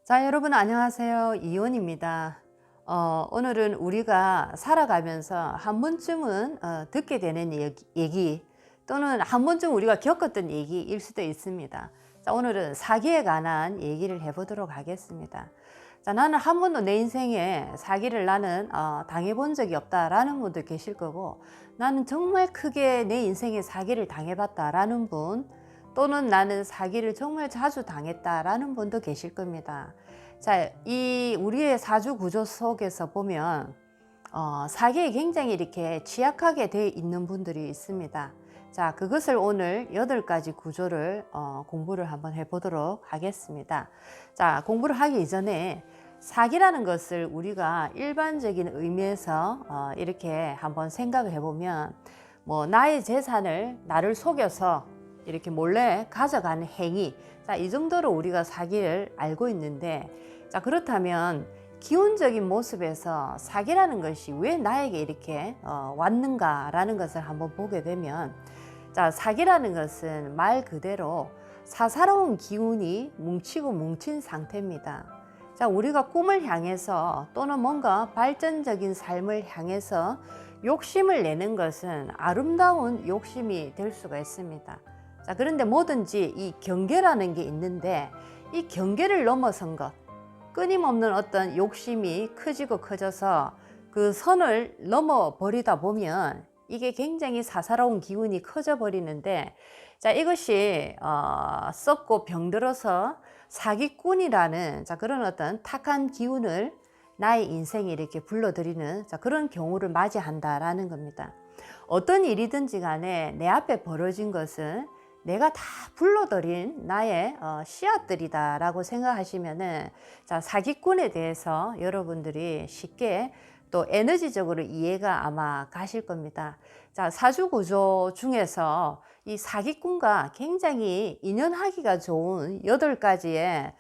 자, 여러분 안녕하세요. 이온입니다. 오늘은 우리가 살아가면서 한 번쯤은 듣게 되는 얘기 또는 한 번쯤 우리가 겪었던 얘기일 수도 있습니다. 자, 오늘은 사기에 관한 얘기를 해보도록 하겠습니다. 자, 나는 한 번도 내 인생에 사기를 나는 당해본 적이 없다라는 분도 계실 거고, 나는 정말 크게 내 인생에 사기를 당해봤다라는 분, 또는 나는 사기를 정말 자주 당했다라는 분도 계실 겁니다. 자, 이 우리의 사주 구조 속에서 보면 사기에 굉장히 이렇게 취약하게 되어 있는 분들이 있습니다. 자, 그것을 오늘 8가지 구조를 공부를 한번 해보도록 하겠습니다. 자, 공부를 하기 이전에 사기라는 것을 우리가 일반적인 의미에서 이렇게 한번 생각을 해보면, 뭐 나의 재산을 나를 속여서 이렇게 몰래 가져가는 행위, 자, 이 정도로 우리가 사기를 알고 있는데, 자, 그렇다면 기본적인 모습에서 사기라는 것이 왜 나에게 이렇게 왔는가라는 것을 한번 보게 되면, 자, 사기라는 것은 말 그대로 사사로운 기운이 뭉치고 뭉친 상태입니다. 자, 우리가 꿈을 향해서 또는 뭔가 발전적인 삶을 향해서 욕심을 내는 것은 아름다운 욕심이 될 수가 있습니다. 자, 그런데 뭐든지 이 경계라는 게 있는데, 이 경계를 넘어선 것, 끊임없는 어떤 욕심이 커지고 커져서 그 선을 넘어 버리다 보면 이게 굉장히 사사로운 기운이 커져 버리는데, 자, 이것이 썩고 병들어서 사기꾼이라는, 자, 그런 어떤 탁한 기운을 나의 인생에 이렇게 불러들이는, 자, 그런 경우를 맞이한다라는 겁니다. 어떤 일이든지 간에 내 앞에 벌어진 것은 내가 다 불러들인 나의 씨앗들이다 라고 생각하시면은, 자, 사기꾼에 대해서 여러분들이 쉽게 또 에너지적으로 이해가 아마 가실 겁니다. 자, 사주 구조 중에서 이 사기꾼과 굉장히 인연하기가 좋은 8가지의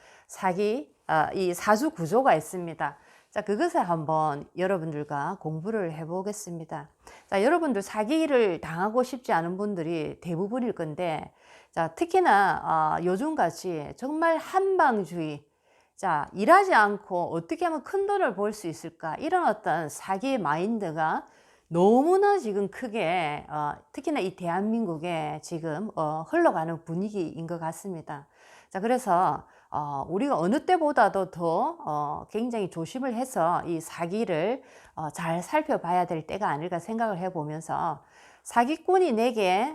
이 사주 구조가 있습니다. 자, 그것을 한번 여러분들과 공부를 해보겠습니다. 자, 여러분들 사기를 당하고 싶지 않은 분들이 대부분일 건데, 자, 특히나 요즘같이 정말 한방주의, 자, 일하지 않고 어떻게 하면 큰 돈을 벌 수 있을까, 이런 어떤 사기의 마인드가 너무나 지금 크게 특히나 이 대한민국에 지금 흘러가는 분위기인 것 같습니다. 자, 그래서 우리가 어느 때보다도 더 굉장히 조심을 해서 이 사기를 잘 살펴봐야 될 때가 아닐까 생각을 해보면서, 사기꾼이 내게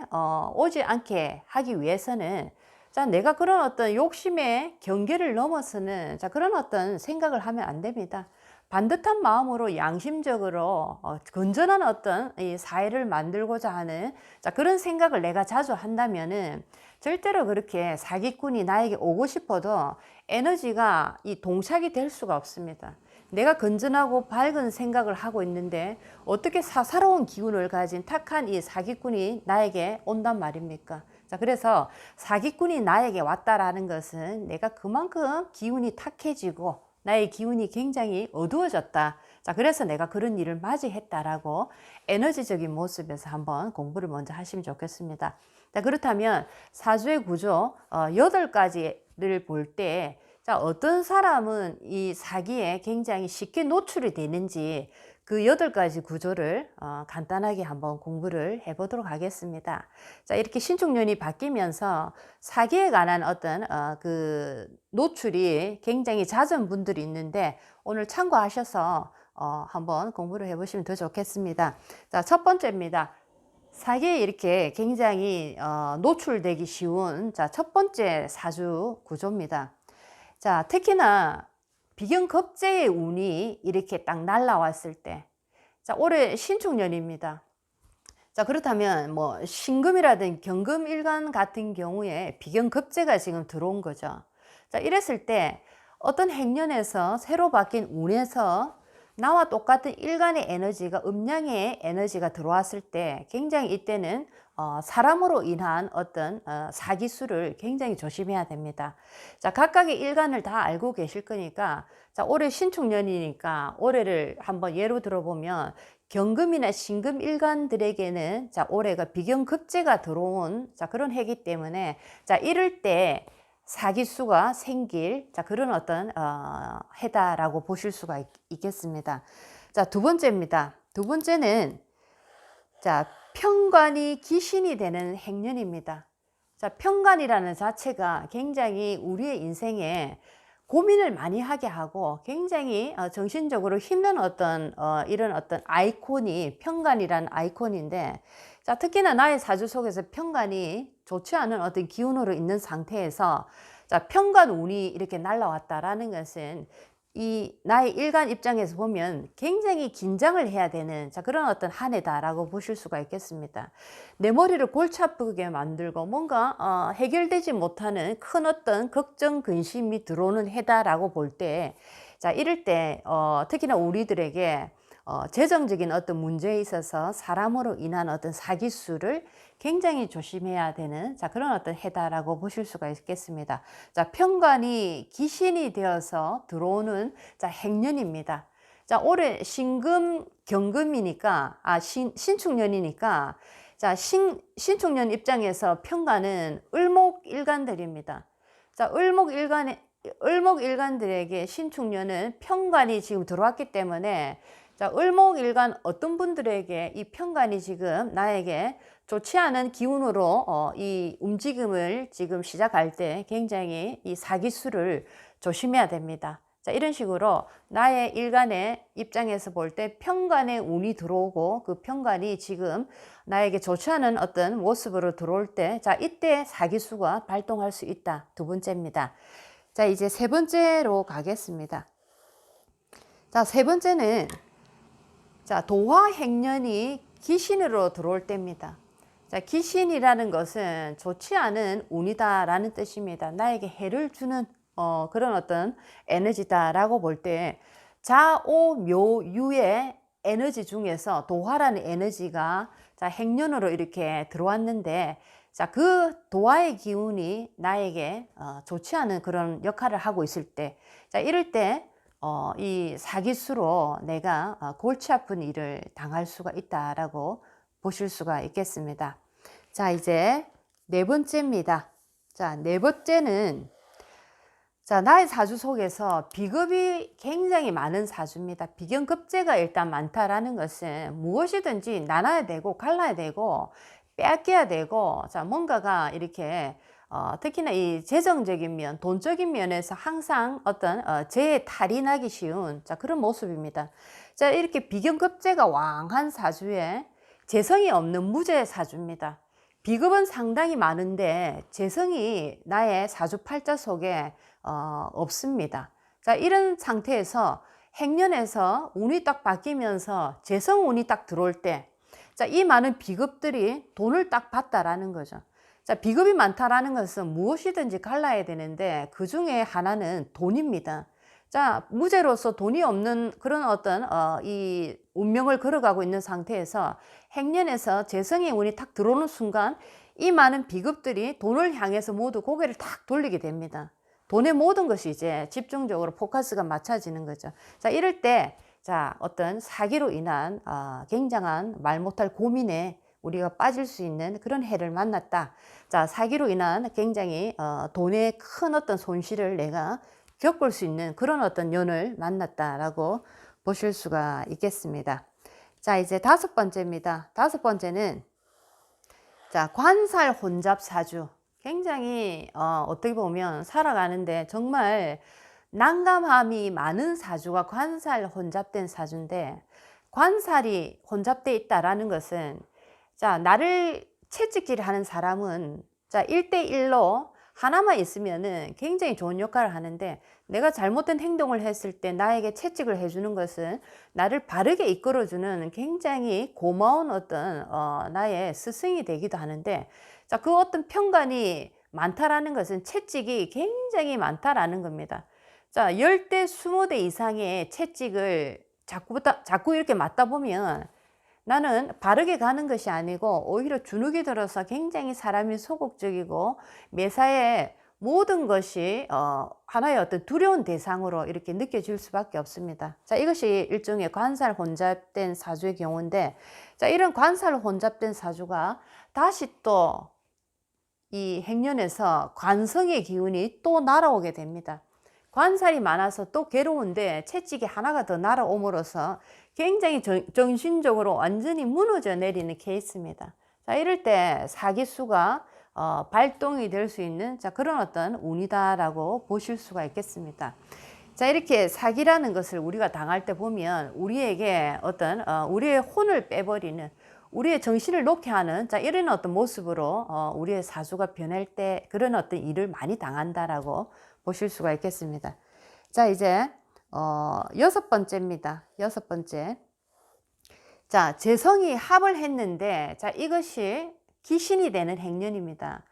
오지 않게 하기 위해서는, 자, 내가 그런 어떤 욕심의 경계를 넘어서는, 자, 그런 어떤 생각을 하면 안 됩니다. 반듯한 마음으로 양심적으로 건전한 어떤 이 사회를 만들고자 하는, 자, 그런 생각을 내가 자주 한다면은 절대로 그렇게 사기꾼이 나에게 오고 싶어도 에너지가 이 동착이 될 수가 없습니다. 내가 건전하고 밝은 생각을 하고 있는데 어떻게 사사로운 기운을 가진 탁한 이 사기꾼이 나에게 온단 말입니까? 자, 그래서 사기꾼이 나에게 왔다라는 것은 내가 그만큼 기운이 탁해지고 나의 기운이 굉장히 어두워졌다. 자, 그래서 내가 그런 일을 맞이했다라고 에너지적인 모습에서 한번 공부를 먼저 하시면 좋겠습니다. 자, 그렇다면 사주의 구조 8가지를 볼 때, 자, 어떤 사람은 이 사기에 굉장히 쉽게 노출이 되는지 그 8가지 구조를 간단하게 한번 공부를 해보도록 하겠습니다. 자, 이렇게 신축년이 바뀌면서 사기에 관한 어떤 그 노출이 굉장히 잦은 분들이 있는데, 오늘 참고하셔서 한번 공부를 해보시면 더 좋겠습니다. 자, 첫 번째입니다. 사기에 이렇게 굉장히 노출되기 쉬운, 자, 첫 번째 사주 구조입니다. 자, 특히나 비경급제의 운이 이렇게 딱 날라왔을 때, 자, 올해 신축년입니다. 자, 그렇다면 뭐 신금이라든 경금일간 같은 경우에 비경급제가 지금 들어온 거죠. 자, 이랬을 때 어떤 행년에서 새로 바뀐 운에서 나와 똑같은 일간의 에너지가, 음양의 에너지가 들어왔을 때 굉장히 이때는 사람으로 인한 어떤 사기수를 굉장히 조심해야 됩니다. 자, 각각의 일간을 다 알고 계실 거니까, 자, 올해 신축년이니까 올해를 한번 예로 들어보면 경금이나 신금 일간들에게는, 자, 올해가 비경급제가 들어온, 자, 그런 해기 때문에, 자, 이럴 때 사기수가 생길 자 그런 어떤 해다라고 보실 수가 있겠습니다. 자, 두 번째입니다. 두 번째는 자, 편관이 기신이 되는 행년입니다. 자, 편관이라는 자체가 굉장히 우리의 인생에 고민을 많이 하게 하고 굉장히 정신적으로 힘든 어떤 이런 어떤 아이콘이 편관이라는 아이콘인데, 자, 특히나 나의 사주 속에서 편관이 좋지 않은 어떤 기운으로 있는 상태에서 자, 편관 운이 이렇게 날라왔다라는 것은 이 나의 일간 입장에서 보면 굉장히 긴장을 해야 되는 자 그런 어떤 한 해다라고 보실 수가 있겠습니다. 내 머리를 골치 아프게 만들고 뭔가 해결되지 못하는 큰 어떤 걱정 근심이 들어오는 해다라고 볼 때, 자 이럴 때 특히나 우리들에게 재정적인 어떤 문제에 있어서 사람으로 인한 어떤 사기수를 굉장히 조심해야 되는 자 그런 어떤 해다라고 보실 수가 있겠습니다. 자, 편관이 기신이 되어서 들어오는 자 행년입니다. 자, 올해 신금 경금이니까 신축년이니까 자 신축년 입장에서 편관은 을목일간들입니다. 자, 을목일간들에게 신축년은 편관이 지금 들어왔기 때문에 자, 을목일간 어떤 분들에게 이 편관이 지금 나에게 좋지 않은 기운으로 이 움직임을 지금 시작할 때 굉장히 이 사기수를 조심해야 됩니다. 자, 이런 식으로 나의 일간의 입장에서 볼 때 편관의 운이 들어오고 그 편관이 지금 나에게 좋지 않은 어떤 모습으로 들어올 때, 자, 이때 사기수가 발동할 수 있다. 두 번째입니다. 자, 이제 세 번째로 가겠습니다. 자, 세 번째는 자, 도화행년이 기신으로 들어올 때입니다. 자, 기신이라는 것은 좋지 않은 운이다라는 뜻입니다. 나에게 해를 주는 그런 어떤 에너지다라고 볼 때 자오묘유의 에너지 중에서 도화라는 에너지가 자, 행년으로 이렇게 들어왔는데, 자, 그 도화의 기운이 나에게 좋지 않은 그런 역할을 하고 있을 때, 자, 이럴 때 이 사기수로 내가 골치 아픈 일을 당할 수가 있다라고 보실 수가 있겠습니다. 자, 이제 네 번째입니다. 자, 네 번째는 자, 나의 사주 속에서 비겁이 굉장히 많은 사주입니다. 비견급제가 일단 많다라는 것은 무엇이든지 나눠야 되고 갈라야 되고 빼앗겨야 되고, 자, 뭔가가 이렇게 특히나 이 재정적인 면, 돈적인 면에서 항상 어떤 재에 탈이 나기 쉬운 자 그런 모습입니다. 자, 이렇게 비견급제가 왕한 사주에 재성이 없는 무재 사주입니다. 비급은 상당히 많은데 재성이 나의 사주 팔자 속에 없습니다. 자, 이런 상태에서 행년에서 운이 딱 바뀌면서 재성 운이 딱 들어올 때, 자, 이 많은 비급들이 돈을 딱 받다라는 거죠. 자, 비급이 많다라는 것은 무엇이든지 갈라야 되는데 그 중에 하나는 돈입니다. 자, 무죄로서 돈이 없는 그런 어떤 이 운명을 걸어가고 있는 상태에서 행년에서 재성의 운이 탁 들어오는 순간 이 많은 비급들이 돈을 향해서 모두 고개를 탁 돌리게 됩니다. 돈의 모든 것이 이제 집중적으로 포커스가 맞춰지는 거죠. 자, 이럴 때 자, 어떤 사기로 인한 굉장한 말 못할 고민에 우리가 빠질 수 있는 그런 해를 만났다. 자, 사기로 인한 굉장히 돈의 큰 어떤 손실을 내가 겪을 수 있는 그런 어떤 년을 만났다라고 보실 수가 있겠습니다. 자, 이제 다섯 번째입니다. 다섯 번째는 자, 관살 혼잡 사주. 굉장히 어떻게 보면 살아가는데 정말 난감함이 많은 사주가 관살 혼잡된 사주인데, 관살이 혼잡돼 있다라는 것은 자, 나를 채찍질 하는 사람은 자, 1대1로 하나만 있으면은 굉장히 좋은 역할을 하는데, 내가 잘못된 행동을 했을 때 나에게 채찍을 해주는 것은 나를 바르게 이끌어주는 굉장히 고마운 어떤 나의 스승이 되기도 하는데, 자, 그 어떤 편관이 많다라는 것은 채찍이 굉장히 많다라는 겁니다. 자, 10대, 20대 이상의 채찍을 자꾸 이렇게 맞다 보면 나는 바르게 가는 것이 아니고 오히려 주눅이 들어서 굉장히 사람이 소극적이고 매사에 모든 것이 하나의 어떤 두려운 대상으로 이렇게 느껴질 수밖에 없습니다. 자, 이것이 일종의 관살 혼잡된 사주의 경우인데, 자, 이런 관살 혼잡된 사주가 다시 또 이 행년에서 관성의 기운이 또 날아오게 됩니다. 관살이 많아서 또 괴로운데 채찍이 하나가 더 날아옴으로써 굉장히 정신적으로 완전히 무너져 내리는 케이스입니다. 자, 이럴 때 사기수가 발동이 될 수 있는 그런 어떤 운이다라고 보실 수가 있겠습니다. 자, 이렇게 사기라는 것을 우리가 당할 때 보면 우리에게 어떤 우리의 혼을 빼버리는, 우리의 정신을 놓게 하는 이런 어떤 모습으로 우리의 사주가 변할 때 그런 어떤 일을 많이 당한다라고 보실 수가 있겠습니다. 자, 이제 6번째입니다. 6번째. 자, 재성이 합을 했는데 이것이 기신이 되는 행년입니다.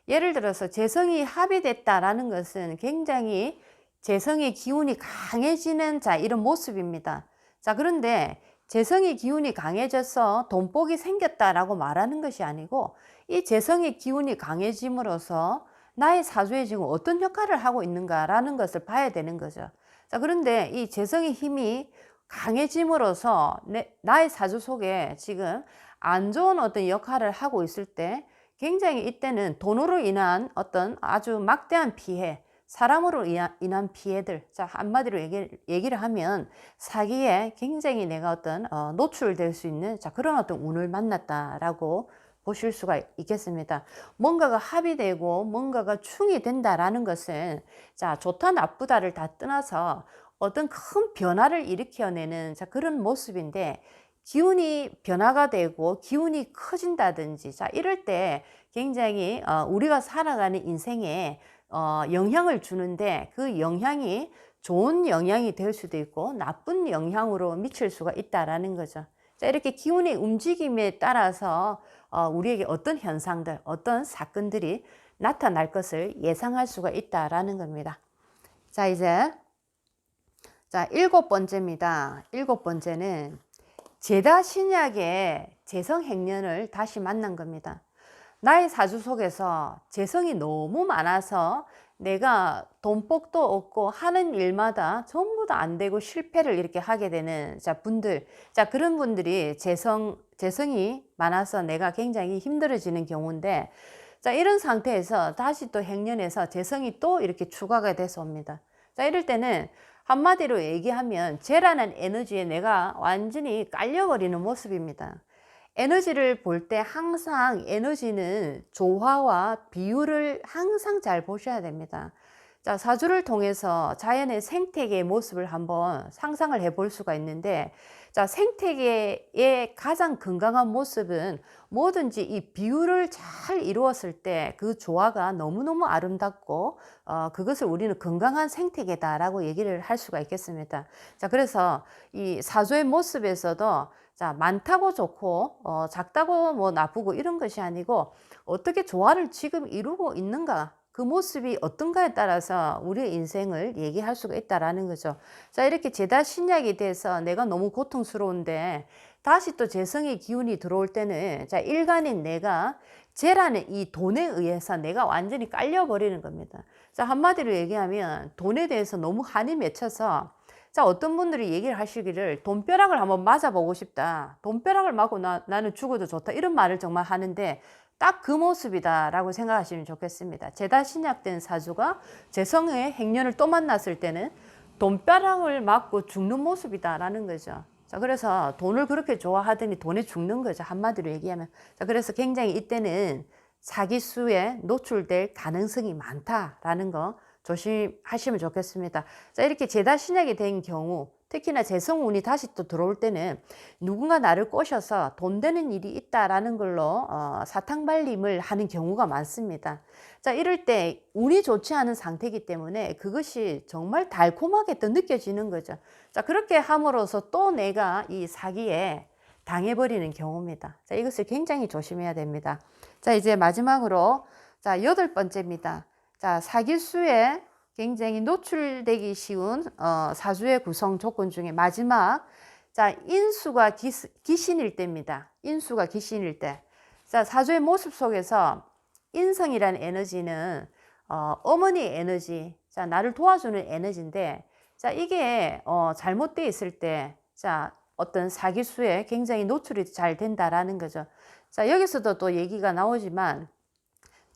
예를 들어서 재성이 합이 됐다라는 것은 굉장히 재성의 기운이 강해지는 이런 모습입니다. 자, 그런데 재성의 기운이 강해져서 돈복이 생겼다라고 말하는 것이 아니고, 이 재성의 기운이 강해짐으로써 나의 사주에 지금 어떤 역할을 하고 있는가라는 것을 봐야 되는 거죠. 자, 그런데 이 재성의 힘이 강해짐으로써 나의 사주 속에 지금 안 좋은 어떤 역할을 하고 있을 때 굉장히 이때는 돈으로 인한 어떤 아주 막대한 피해, 사람으로 인한 피해들, 한마디로 얘기를 하면 사기에 굉장히 내가 어떤 노출될 수 있는 그런 어떤 운을 만났다라고 보실 수가 있겠습니다. 뭔가가 합의되고 뭔가가 충이 된다라는 것은 좋다 나쁘다를 다 떠나서 어떤 큰 변화를 일으켜내는 그런 모습인데, 기운이 변화가 되고 기운이 커진다든지 이럴 때 굉장히 우리가 살아가는 인생에 영향을 주는데, 그 영향이 좋은 영향이 될 수도 있고 나쁜 영향으로 미칠 수가 있다라는 거죠. 자, 이렇게 기운의 움직임에 따라서 우리에게 어떤 현상들, 어떤 사건들이 나타날 것을 예상할 수가 있다라는 겁니다. 자, 이제 7번째입니다. 7번째는 제다 신약의 재성 행년을 다시 만난 겁니다. 나의 사주 속에서 재성이 너무 많아서 내가 돈복도 없고 하는 일마다 전부 다 안 되고 실패를 이렇게 하게 되는 분들, 그런 분들이 재성이 많아서 내가 굉장히 힘들어지는 경우인데, 이런 상태에서 다시 또 행년에서 재성이 또 이렇게 추가가 돼서 옵니다. 이럴 때는 한마디로 얘기하면 재라는 에너지에 내가 완전히 깔려버리는 모습입니다. 에너지를 볼 때 항상 에너지는 조화와 비율을 항상 잘 보셔야 됩니다. 자, 사주를 통해서 자연의 생태계의 모습을 한번 상상을 해볼 수가 있는데, 생태계의 가장 건강한 모습은 뭐든지 이 비율을 잘 이루었을 때 그 조화가 너무너무 아름답고 그것을 우리는 건강한 생태계다라고 얘기를 할 수가 있겠습니다. 자, 그래서 이 사주의 모습에서도 많다고 좋고 작다고 뭐 나쁘고 이런 것이 아니고, 어떻게 조화를 지금 이루고 있는가, 그 모습이 어떤가에 따라서 우리의 인생을 얘기할 수가 있다라는 거죠. 자, 이렇게 제다 신약이 돼서 내가 너무 고통스러운데 다시 또 재성의 기운이 들어올 때는 일간인 내가 재라는 이 돈에 의해서 내가 완전히 깔려버리는 겁니다. 자, 한마디로 얘기하면 돈에 대해서 너무 한이 맺혀서, 어떤 분들이 얘기를 하시기를 돈벼락을 한번 맞아보고 싶다, 돈벼락을 맞고 나는 죽어도 좋다, 이런 말을 정말 하는데 딱 그 모습이다 라고 생각하시면 좋겠습니다. 제다 신약된 사주가 재성의 행년을 또 만났을 때는 돈벼락을 맞고 죽는 모습이다 라는 거죠. 자, 그래서 돈을 그렇게 좋아하더니 돈에 죽는 거죠, 한마디로 얘기하면. 자, 그래서 굉장히 이때는 사기수에 노출될 가능성이 많다라는 거 조심하시면 좋겠습니다. 자, 이렇게 제다 신약이 된 경우, 특히나 재성운이 다시 또 들어올 때는 누군가 나를 꼬셔서 돈 되는 일이 있다라는 걸로 사탕발림을 하는 경우가 많습니다. 자, 이럴 때 운이 좋지 않은 상태이기 때문에 그것이 정말 달콤하게 또 느껴지는 거죠. 자, 그렇게 함으로써 또 내가 이 사기에 당해버리는 경우입니다. 자, 이것을 굉장히 조심해야 됩니다. 자, 이제 마지막으로 8번째입니다. 자, 사기수에 굉장히 노출되기 쉬운 사주의 구성 조건 중에 마지막, 인수가 기신일 때입니다. 인수가 기신일 때. 자, 사주의 모습 속에서 인성이라는 에너지는 어머니 에너지, 나를 도와주는 에너지인데, 이게 잘못되어 있을 때 어떤 사기수에 굉장히 노출이 잘 된다라는 거죠. 자, 여기서도 또 얘기가 나오지만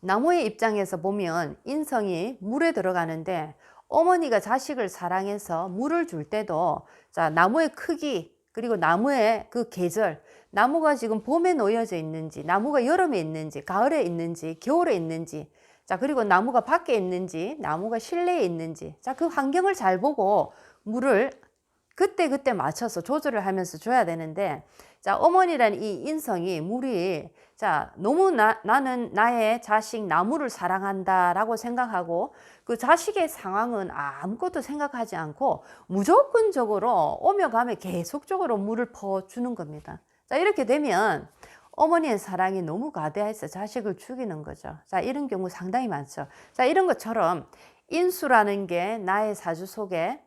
나무의 입장에서 보면 인성이 물에 들어가는데 어머니가 자식을 사랑해서 물을 줄 때도 자, 나무의 크기 그리고 나무의 그 계절, 나무가 지금 봄에 놓여져 있는지, 나무가 여름에 있는지, 가을에 있는지, 겨울에 있는지, 자, 그리고 나무가 밖에 있는지, 나무가 실내에 있는지, 자, 그 환경을 잘 보고 물을 그때 맞춰서 조절을 하면서 줘야 되는데, 자, 어머니란 이 인성이 물이, 자, 너무 나는 나의 자식 나무를 사랑한다라고 생각하고 그 자식의 상황은 아무것도 생각하지 않고 무조건적으로 오며 가며 계속적으로 물을 퍼주는 겁니다. 자, 이렇게 되면 어머니의 사랑이 너무 과대해서 자식을 죽이는 거죠. 자, 이런 경우 상당히 많죠. 자, 이런 것처럼 인수라는 게 나의 사주 속에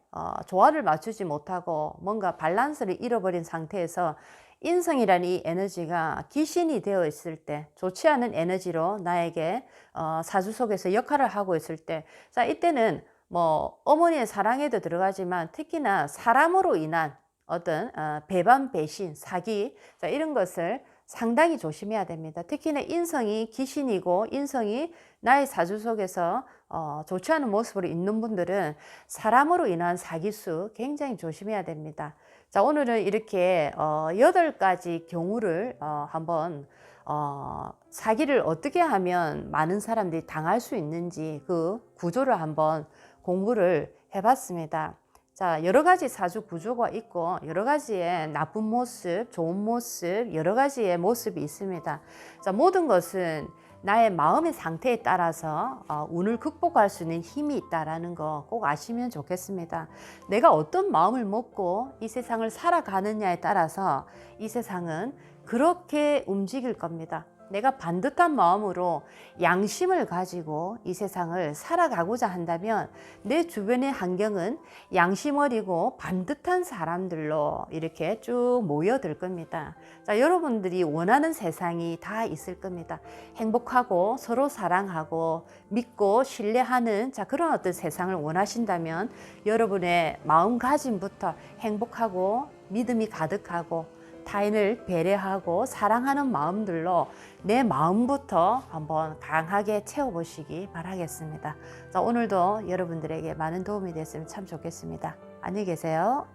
조화를 맞추지 못하고 뭔가 밸런스를 잃어버린 상태에서 인성이라는 이 에너지가 귀신이 되어 있을 때, 좋지 않은 에너지로 나에게 사주 속에서 역할을 하고 있을 때, 자, 이때는 뭐 어머니의 사랑에도 들어가지만 특히나 사람으로 인한 어떤 배반, 배신, 사기, 자, 이런 것을 상당히 조심해야 됩니다. 특히나 인성이 귀신이고 인성이 나의 사주 속에서 좋지 않은 모습으로 있는 분들은 사람으로 인한 사기수 굉장히 조심해야 됩니다. 자, 오늘은 이렇게 8가지 경우를 한번 사기를 어떻게 하면 많은 사람들이 당할 수 있는지 그 구조를 한번 공부를 해봤습니다. 자, 여러 가지 사주 구조가 있고 여러 가지의 나쁜 모습, 좋은 모습, 여러 가지의 모습이 있습니다. 자, 모든 것은 나의 마음의 상태에 따라서 운을 극복할 수 있는 힘이 있다는 거 꼭 아시면 좋겠습니다. 내가 어떤 마음을 먹고 이 세상을 살아가느냐에 따라서 이 세상은 그렇게 움직일 겁니다. 내가 반듯한 마음으로 양심을 가지고 이 세상을 살아가고자 한다면 내 주변의 환경은 양심 어리고 반듯한 사람들로 이렇게 쭉 모여들 겁니다. 자, 여러분들이 원하는 세상이 다 있을 겁니다. 행복하고 서로 사랑하고 믿고 신뢰하는 자, 그런 어떤 세상을 원하신다면 여러분의 마음가짐부터 행복하고 믿음이 가득하고 타인을 배려하고 사랑하는 마음들로 내 마음부터 한번 강하게 채워보시기 바라겠습니다. 자, 오늘도 여러분들에게 많은 도움이 됐으면 참 좋겠습니다. 안녕히 계세요.